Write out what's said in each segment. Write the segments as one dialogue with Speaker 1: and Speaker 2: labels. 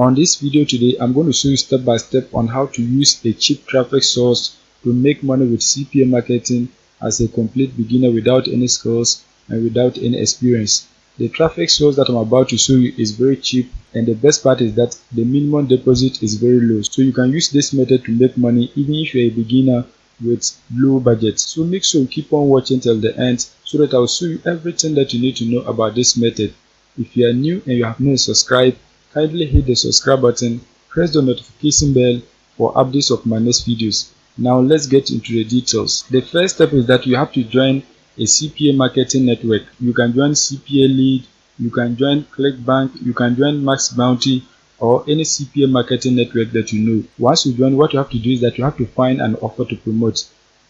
Speaker 1: On this video today, I'm going to show you step by step on how to use a cheap traffic source to make money with CPA marketing as a complete beginner without any skills and without any experience. The traffic source that I'm about to show you is very cheap, and the best part is that the minimum deposit is very low. So you can use this method to make money even if you're a beginner with low budget. So make sure you keep on watching till the end so that I'll show you everything that you need to know about this method. If you are new and you have not subscribed, kindly hit the subscribe button, press the notification bell for updates of my next videos. Now let's get into the details. The first step is that you have to join a CPA marketing network. You can join CPA Lead, you can join ClickBank, you can join Max Bounty, or any CPA marketing network that you know. Once you join, what you have to do is that you have to find an offer to promote.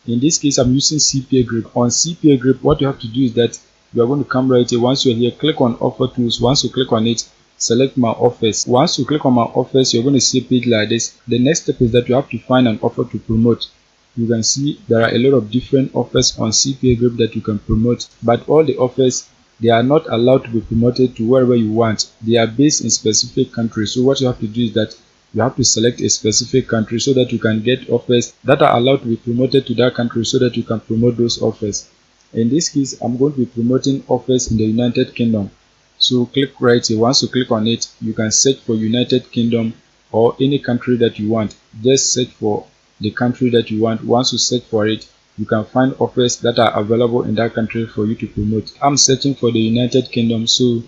Speaker 1: In this case, I'm using CPA Grip. On CPA Grip, what you have to do is that you are going to come right here. Once you're here, click on Offer Tools. Once you click on it, select My Offers. Once you click on My Offers, you're going to see a page like this. The next step is that you have to find an offer to promote. You can see there are a lot of different offers on CPA Grip that you can promote, but all the offers, they are not allowed to be promoted to wherever you want. They are based in specific countries. So what you have to do is that you have to select a specific country so that you can get offers that are allowed to be promoted to that country so that you can promote those offers. In this case, I'm going to be promoting offers in the United Kingdom. So click right here. Once you click on it, you can search for United Kingdom or any country that you want. Just search for the country that you want. Once you search for it, you can find offers that are available in that country for you to promote. I'm searching for the United Kingdom, so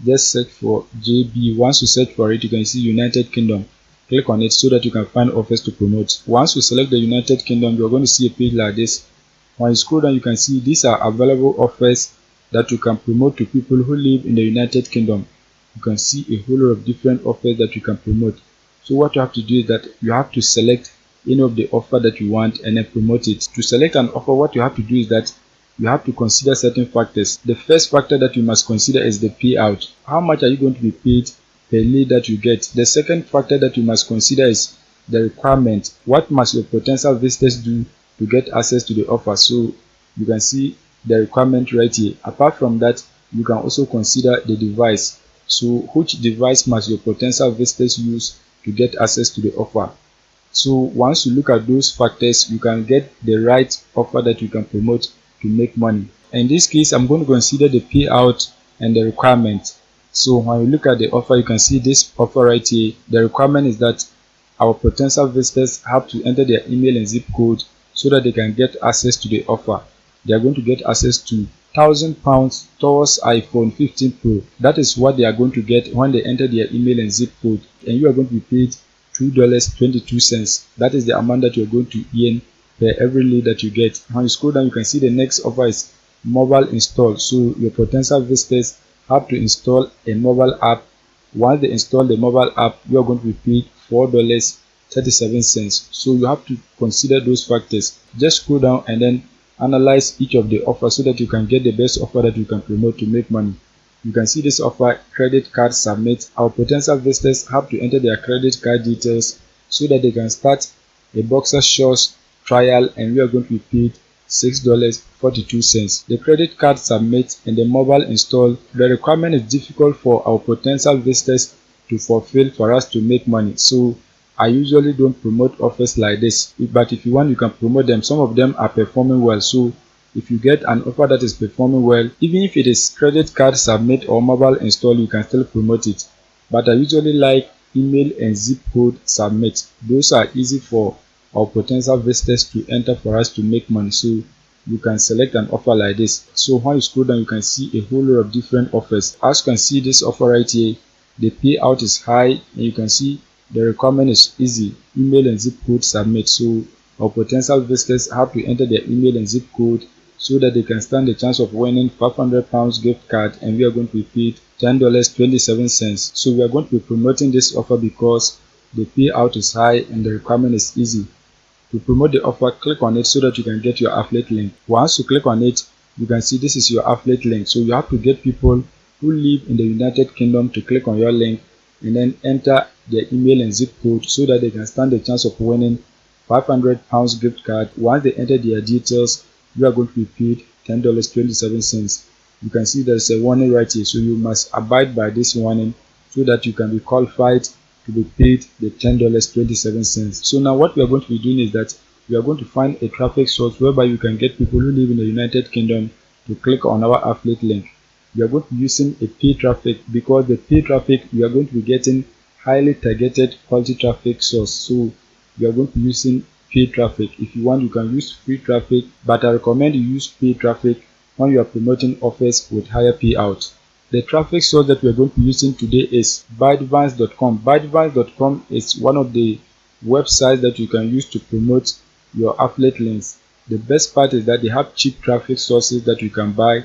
Speaker 1: just search for JB. Once you search for it, you can see United Kingdom. Click on it so that you can find offers to promote. Once you select the United Kingdom, you're going to see a page like this. When you scroll down, you can see these are available offers that you can promote to people who live in the United Kingdom. You can see a whole lot of different offers that you can promote. So what you have to do is that you have to select any of the offer that you want and then promote it. To select an offer, what you have to do is that you have to consider certain factors. The first factor that you must consider is the payout. How much are you going to be paid per lead that you get? The second factor that you must consider is the requirement. What must your potential visitors do to get access to the offer? So you can see the requirement right here. Apart from that, you can also consider the device. So which device must your potential visitors use to get access to the offer? So once you look at those factors, you can get the right offer that you can promote to make money. In this case, I'm going to consider the payout and the requirement. So when you look at the offer, you can see this offer right here. The requirement is that our potential visitors have to enter their email and zip code so that they can get access to the offer. They are going to get access to £1,000 towards iPhone 15 Pro. That is what they are going to get when they enter their email and zip code, and you are going to be paid $2.22. That is the amount that you are going to earn per every lead that you get. When you scroll down, you can see the next offer is mobile install. So your potential visitors have to install a mobile app. Once they install the mobile app, you are going to be paid $4.37. So you have to consider those factors. Just scroll down and then analyze each of the offers so that you can get the best offer that you can promote to make money. You can see this offer, credit card submit. Our potential visitors have to enter their credit card details so that they can start a boxer shorts trial, and we are going to be paid $6.42. The credit card submit and the mobile install, the requirement is difficult for our potential visitors to fulfill for us to make money. So I usually don't promote offers like this, but if you want, you can promote them. Some of them are performing well. So if you get an offer that is performing well, even if it is credit card submit or mobile install, you can still promote it. But I usually like email and zip code submit. Those are easy for our potential visitors to enter for us to make money. So you can select an offer like this. So when you scroll down, you can see a whole lot of different offers. As you can see, this offer right here, the payout is high, and you can see the requirement is easy, email and zip code submit. So our potential visitors have to enter their email and zip code so that they can stand the chance of winning £500 gift card, and we are going to be paid $10.27. So we are going to be promoting this offer because the payout is high and the requirement is easy. To promote the offer, click on it so that you can get your affiliate link. Once you click on it, you can see this is your affiliate link. So you have to get people who live in the United Kingdom to click on your link and then enter their email and zip code so that they can stand the chance of winning £500 gift card. Once they enter their details, you are going to be paid $10.27. You can see there's a warning right here, so you must abide by this warning so that you can be qualified to be paid the $10.27. So now what we are going to be doing is that we are going to find a traffic source whereby you can get people who live in the United Kingdom to click on our affiliate link. We are going to be using a paid traffic, because the paid traffic we are going to be getting highly targeted quality traffic source. So we are going to be using paid traffic. If you want, you can use free traffic, but I recommend you use paid traffic when you are promoting offers with higher payout. The traffic source that we are going to be using today is bytevance.com. Bytevance.com is one of the websites that you can use to promote your affiliate links. The best part is that they have cheap traffic sources that you can buy,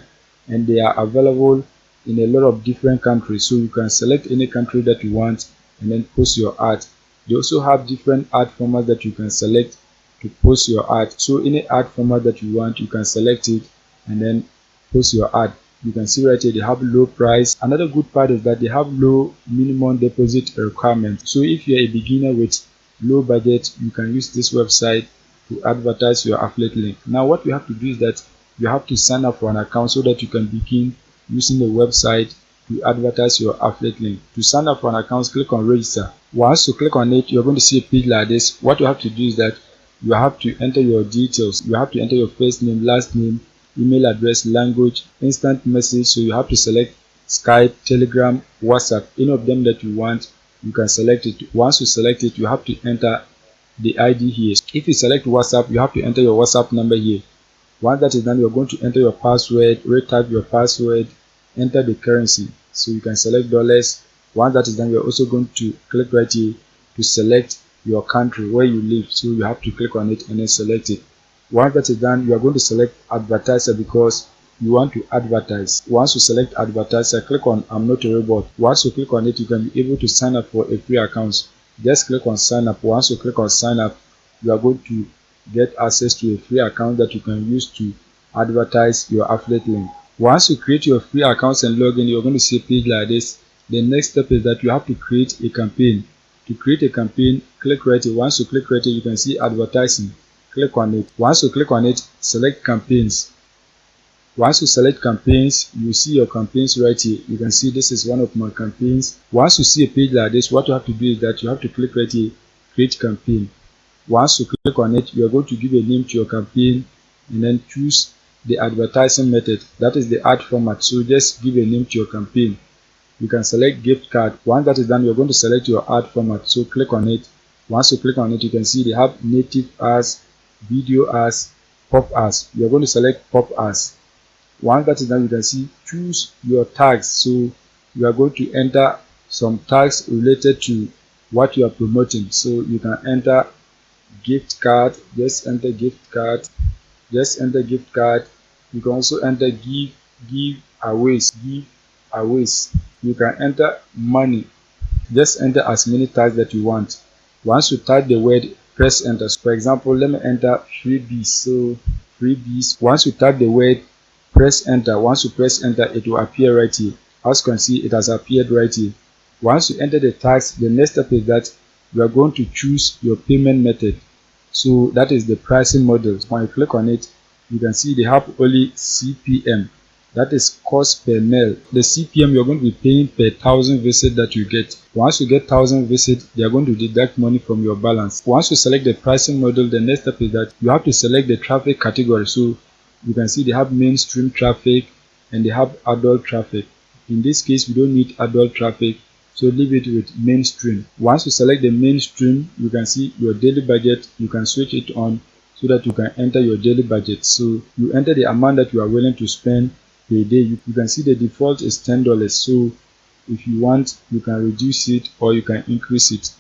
Speaker 1: and they are available in a lot of different countries. So you can select any country that you want and then post your ad. They also have different ad formats that you can select to post your ad. So any ad format that you want, you can select it and then post your ad. You can see right here they have low price. Another good part is that they have low minimum deposit requirement. So if you're a beginner with low budget, you can use this website to advertise your affiliate link. Now what you have to do is that you have to sign up for an account so that you can begin using the website to advertise your affiliate link. To sign up for an account, click on register. Once you click on it, you're going to see a page like this. What you have to do is that you have to enter your details. You have to enter your first name, last name, email address, language, instant message. So you have to select Skype, Telegram, WhatsApp, any of them that you want. You can select it. Once you select it, you have to enter the ID here. If you select WhatsApp, you have to enter your WhatsApp number here. Once that is done, you're going to enter your password, retype your password, enter the currency. So you can select dollars. Once that is done, you're also going to click right here to select your country where you live. So you have to click on it and then select it. Once that is done, you are going to select advertiser because you want to advertise. Once you select advertiser, click on I'm not a robot. Once you click on it, you can be able to sign up for a free account. Just click on sign up. Once you click on sign up, you are going to get access to a free account that you can use to advertise your affiliate link. Once you create your free accounts and log in, you're going to see a page like this. The next step is that you have to create a campaign. To create a campaign, click right here. Once you click right here, you can see advertising. Click on it. Once you click on it, select campaigns. Once you select campaigns, you see your campaigns right here. You can see this is one of my campaigns. Once you see a page like this, what you have to do is that you have to click right here, create campaign. Once you click on it, you are going to give a name to your campaign and then choose the advertising method. That is the ad format. So just give a name to your campaign. You can select gift card. Once that is done, you're going to select your ad format. So click on it. Once you click on it, you can see they have native ads, video ads, pop ads. You're going to select pop ads. Once that is done, you can see choose your tags. So you are going to enter some tags related to what you are promoting. So you can enter gift card. Just enter gift card. Just enter gift card. You can also enter giveaways. You can enter money. Just enter as many tags that you want. Once you type the word, press enter. For example, let me enter freebies. So freebies. Once you type the word, press enter. Once you press enter, it will appear right here. As you can see, it has appeared right here. Once you enter the tags, the next step is that you are going to choose your payment method. So that is the pricing model. When you click on it, you can see they have only CPM. That is cost per mail. The CPM you're going to be paying per 1,000 visits that you get. Once you get 1,000 visits, they are going to deduct money from your balance. Once you select the pricing model, the next step is that you have to select the traffic category. So you can see they have mainstream traffic and they have adult traffic. In this case, we don't need adult traffic, so leave it with mainstream. Once you select the mainstream, you can see your daily budget. You can switch it on so that you can enter your daily budget. So you enter the amount that you are willing to spend per day. You can see the default is $10. So if you want, you can reduce it or you can increase it.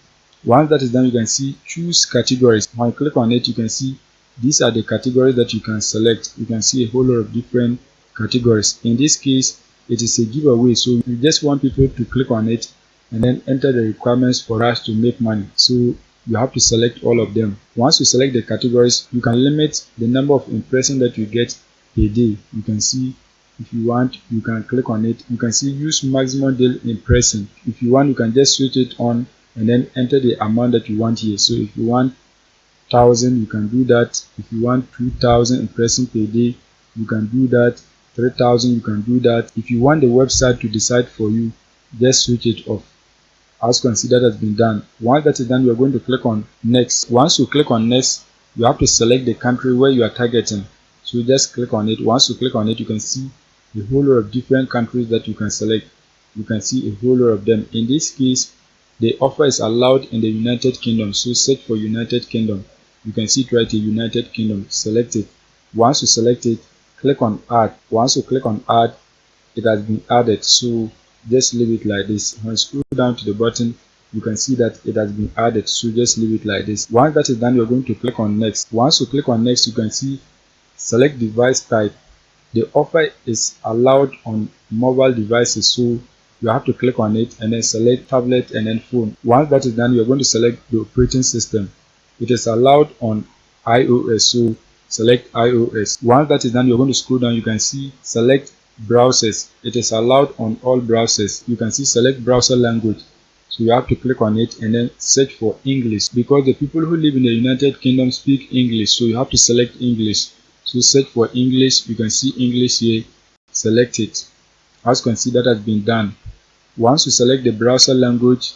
Speaker 1: Once that is done, you can see choose categories. When you click on it, you can see these are the categories that you can select. You can see a whole lot of different categories. In this case, it is a giveaway, so you just want people to click on it and then enter the requirements for us to make money. So you have to select all of them. Once you select the categories, you can limit the number of impressions that you get per day. You can see if you want, you can click on it. You can see use maximum daily impression. If you want, you can just switch it on and then enter the amount that you want here. So if you want 1,000, you can do that. If you want 2,000 impressions per day, you can do that. 3,000, you can do that. If you want the website to decide for you, just switch it off. as considered has been done. Once that is done, you are going to click on next. Once you click on next, you have to select the country where you are targeting. So you just click on it. Once you click on it, you can see a whole lot of different countries that you can select. You can see a whole lot of them. In this case, the offer is allowed in the United Kingdom. So search for United Kingdom. You can see it right here, United Kingdom. Select it. Once you select it, click on add. Once you click on add, it has been added. So just leave it like this. When you scroll down to the bottom, you can see that it has been added. So just leave it like this. Once that is done, you're going to click on next. Once you click on next, you can see select device type. The offer is allowed on mobile devices, so you have to click on it and then select tablet and then phone. Once that is done, you're going to select the operating system. It is allowed on iOS, so select iOS. Once that is done, you're going to scroll down. You can see select browsers. It is allowed on all browsers. You can see select browser language. So you have to click on it and then search for English, because the people who live in the United Kingdom speak English, so you have to select English. So search for English. You can see English here. Select it. As considered has been done. Once you select the browser language,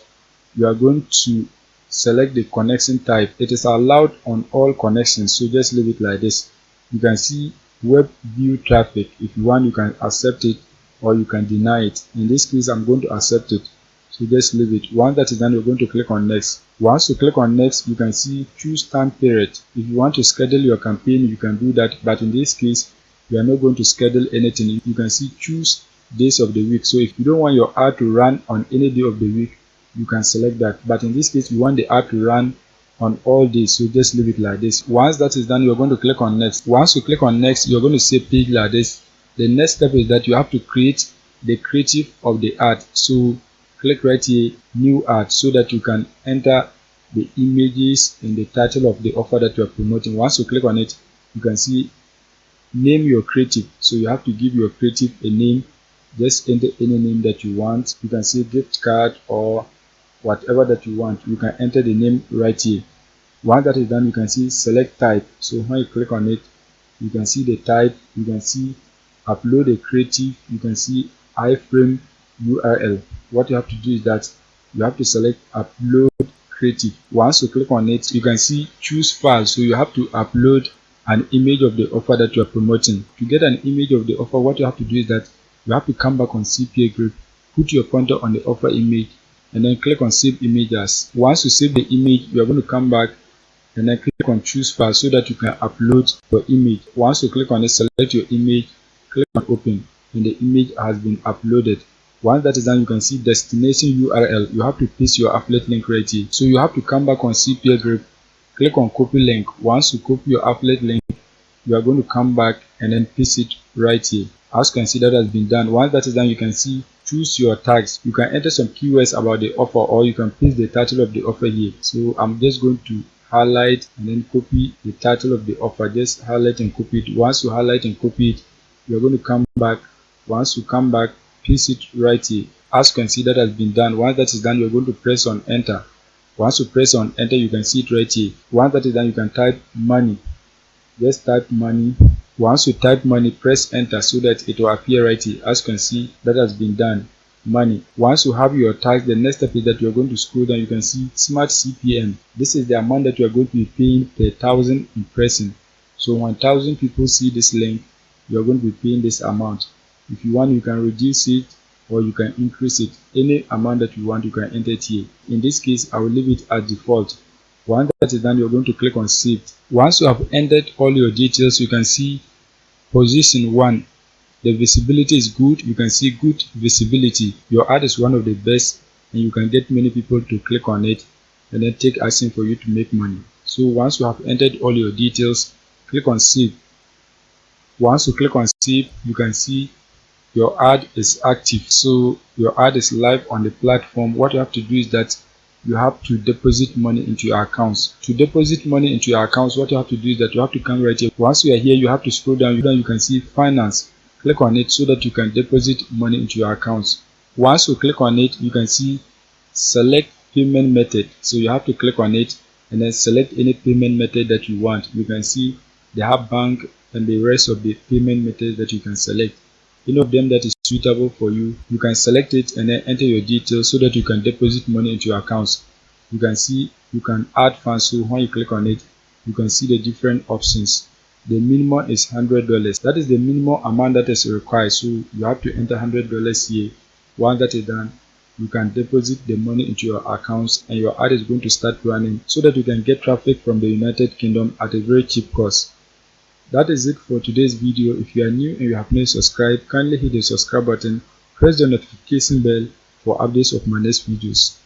Speaker 1: you are going to select the connection type. It is allowed on all connections, so just leave it like this. You can see web view traffic. If you want, you can accept it or you can deny it. In this case, I'm going to accept it, so just leave it. Once that is done, you're going to click on next. Once you click on next, you can see choose time period. If you want to schedule your campaign, you can do that, but in this case, you are not going to schedule anything. You can see choose days of the week. So if you don't want your ad to run on any day of the week, you can select that, but in this case, you want the ad to run on all days, so just leave it like this. Once that is done, you're going to click on next. Once you click on next, you're going to see a page like this. The next step is that you have to create the creative of the ad. So click right here, new ad, so that you can enter the images and the title of the offer that you are promoting. Once you click on it, you can see name your creative. So you have to give your creative a name. Just enter any name that you want. You can say gift card or whatever that you want. You can enter the name right here. Once that is done, you can see select type. So when you click on it, you can see the type. You can see upload a creative. You can see iframe URL. What you have to do is that you have to select upload creative. Once you click on it, you can see choose file. So you have to upload an image of the offer that you are promoting. To get an image of the offer, what you have to do is that you have to come back on CPA group, put your pointer on the offer image, and then click on save image as. Once you save the image, you are going to come back and then click on choose file so that you can upload your image. Once you click on it, select your image, click on open, and the image has been uploaded. Once that is done, you can see destination URL. You have to paste your affiliate link right here. So you have to come back on CPA group, click on copy link. Once you copy your affiliate link, you are going to come back and then paste it right here. As you can see, that has been done. Once that is done, you can see choose your tags. You can enter some keywords about the offer, or you can paste the title of the offer here. So I'm just going to highlight and then copy the title of the offer. Just highlight and copy it. Once you highlight and copy it, you're going to come back. Once you come back, paste it right here. As you can see, that has been done. Once that is done, you're going to press on enter. Once you press on enter, you can see it right here. Once that is done, you can type money. Just type money. Once you type money, press enter so that it will appear right here. As you can see, that has been done. Money. Once you have your tags, the next step is that you're going to scroll down. You can see smart CPM. This is the amount that you are going to be paying per 1,000 impression. So 1,000 people see this link, you are going to be paying this amount. If you want, you can reduce it or you can increase it. Any amount that you want, you can enter it here. In this case, I will leave it at default. Once that is done, you're going to click on save. Once you have entered all your details, you can see position 1. The visibility is good. You can see good visibility. Your ad is one of the best and you can get many people to click on it and then take action for you to make money. So once you have entered all your details, click on save. Once you click on save, you can see your ad is active. So your ad is live on the platform. What you have to do is that you have to deposit money into your accounts. To deposit money into your accounts, what you have to do is that you have to come right here. Once you are here, you have to scroll down. You can see finance. Click on it so that you can deposit money into your accounts. Once you click on it, you can see select payment method. So you have to click on it and then select any payment method that you want. You can see they have bank and the rest of the payment methods that you can select. any of them that is suitable for you, you can select it and then enter your details so that you can deposit money into your accounts. You can see you can add funds, so when you click on it, you can see the different options. The minimum is $100. That is the minimum amount that is required, so you have to enter $100 here. Once that is done, you can deposit the money into your accounts and your ad is going to start running so that you can get traffic from the United Kingdom at a very cheap cost. That is it for today's video. If you are new and you have not subscribed, kindly hit the subscribe button, press the notification bell for updates of my next videos.